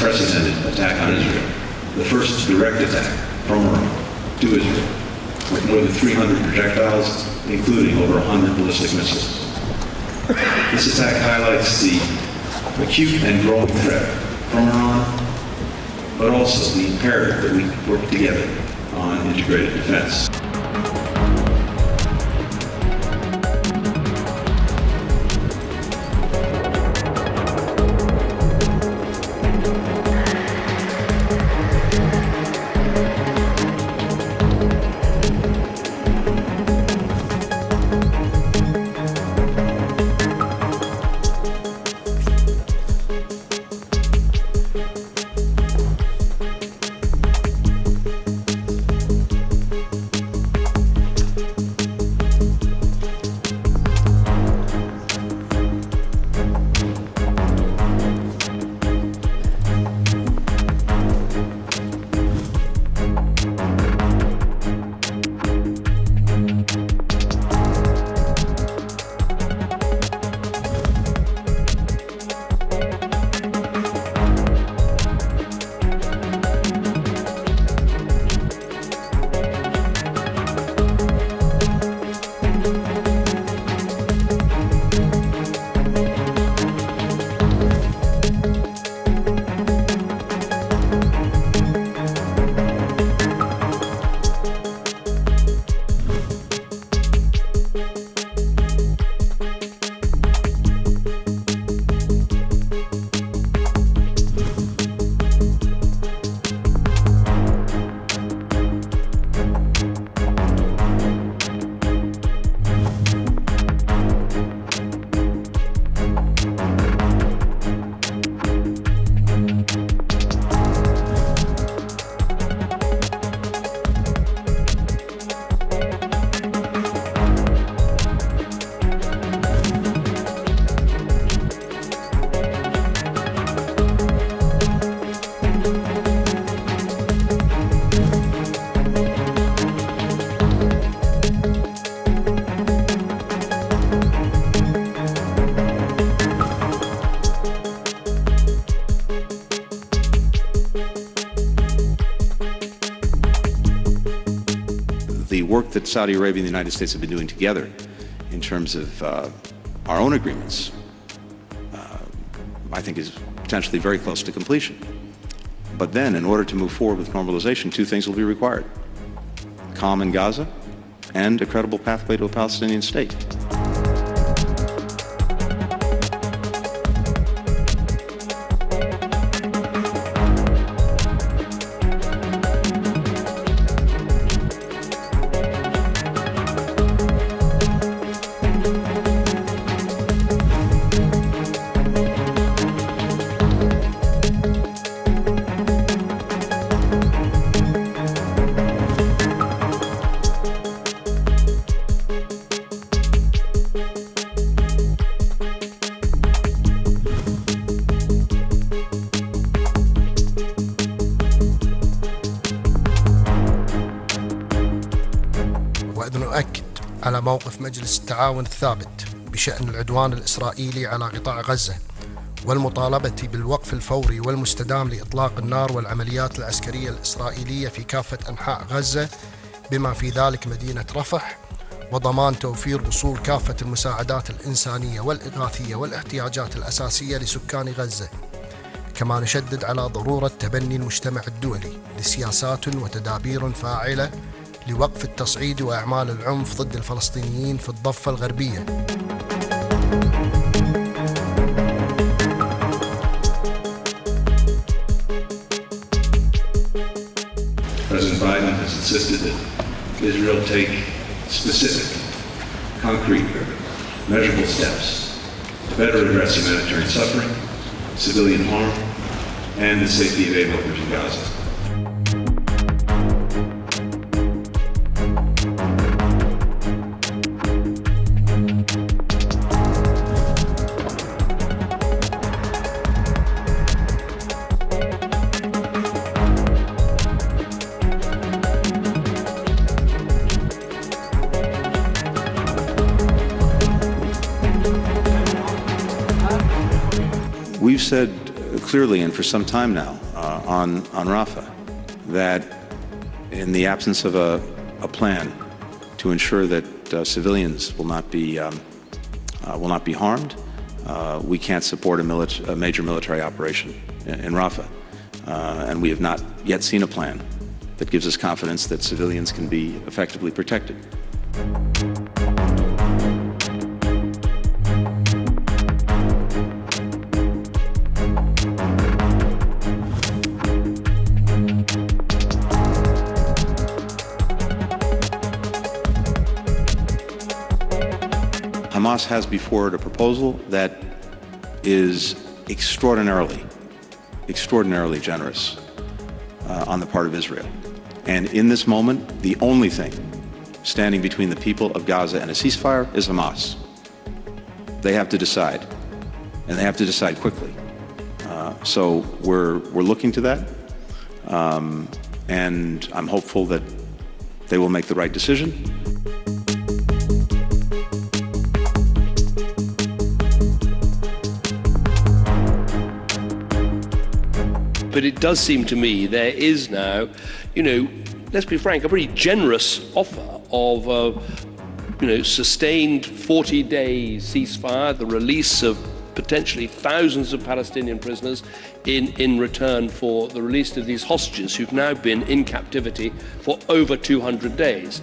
unprecedented attack on Israel, the first direct attack from Iran to Israel, with more than 300 projectiles, including over 100 ballistic missiles. This attack highlights the acute and growing threat from Iran, but also the imperative that we work together on integrated defense. The work that Saudi Arabia and the United States have been doing together in terms of our own agreements, I think is potentially very close to completion. But then, in order to move forward with normalization, two things will be required: calm in Gaza and a credible pathway to a Palestinian state. وإذ نؤكد على موقف مجلس التعاون الثابت بشأن العدوان الإسرائيلي على قطاع غزة والمطالبة بالوقف الفوري والمستدام لإطلاق النار والعمليات العسكرية الإسرائيلية في كافة أنحاء غزة بما في ذلك مدينة رفح، وضمان توفير وصول كافة المساعدات الإنسانية والإغاثية والاحتياجات الأساسية لسكان غزة. كما نشدد على ضرورة تبني المجتمع الدولي لسياسات وتدابير فاعلة لوقف التصعيد وأعمال العنف ضد الفلسطينيين في الضفة الغربية. President Biden has insisted that Israel take specific, concrete, measurable steps to better address humanitarian suffering, civilian harm, and the safety of aid workers in Gaza. We've said clearly and for some time now on Rafah that in the absence of a plan to ensure that civilians will not be harmed, we can't support a major military operation in Rafah. And we have not yet seen a plan that gives us confidence that civilians can be effectively protected. Hamas has before it a proposal that is extraordinarily generous on the part of Israel. And in this moment, the only thing standing between the people of Gaza and a ceasefire is Hamas. They have to decide, and they have to decide quickly. So we're looking to that, and I'm hopeful that they will make the right decision. But it does seem to me there is now, let's be frank, a pretty generous offer of, sustained 40-day ceasefire, the release of potentially thousands of Palestinian prisoners in return for the release of these hostages who've now been in captivity for over 200 days.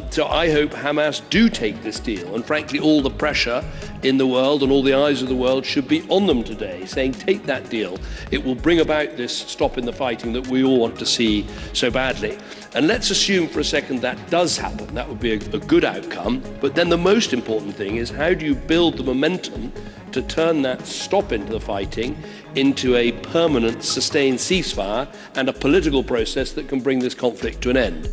So I hope Hamas do take this deal, and frankly all the pressure in the world and all the eyes of the world should be on them today, saying take that deal. It will bring about this stop in the fighting that we all want to see so badly. And let's assume for a second that does happen. That would be a good outcome. But then the most important thing is how do you build the momentum to turn that stop into the fighting into a permanent, sustained ceasefire and a political process that can bring this conflict to an end.